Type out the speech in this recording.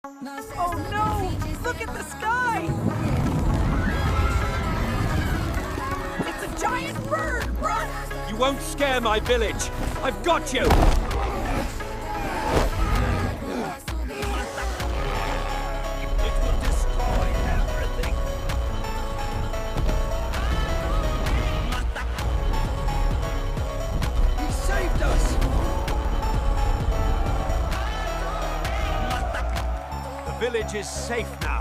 Oh no! Look at the sky! It's a giant bird! Run! You won't scare my village! I've got you! It will destroy everything! He saved us! The village is safe now.